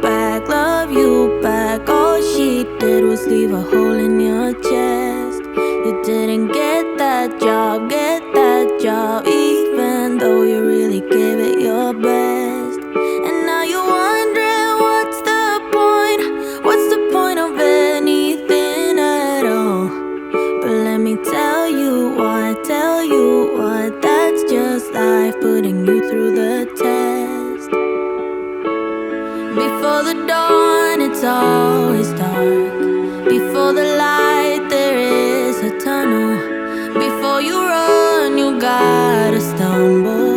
back, love you back. All she did was leave a hole in your chest. You didn't get that job, even though you really gave it your best. And now you're wondering what's the point of anything at all? But let me tell you what, that's just life putting you through the test. Before the dawn, it's always dark. Before the light, there is a tunnel. Before you run, you gotta stumble.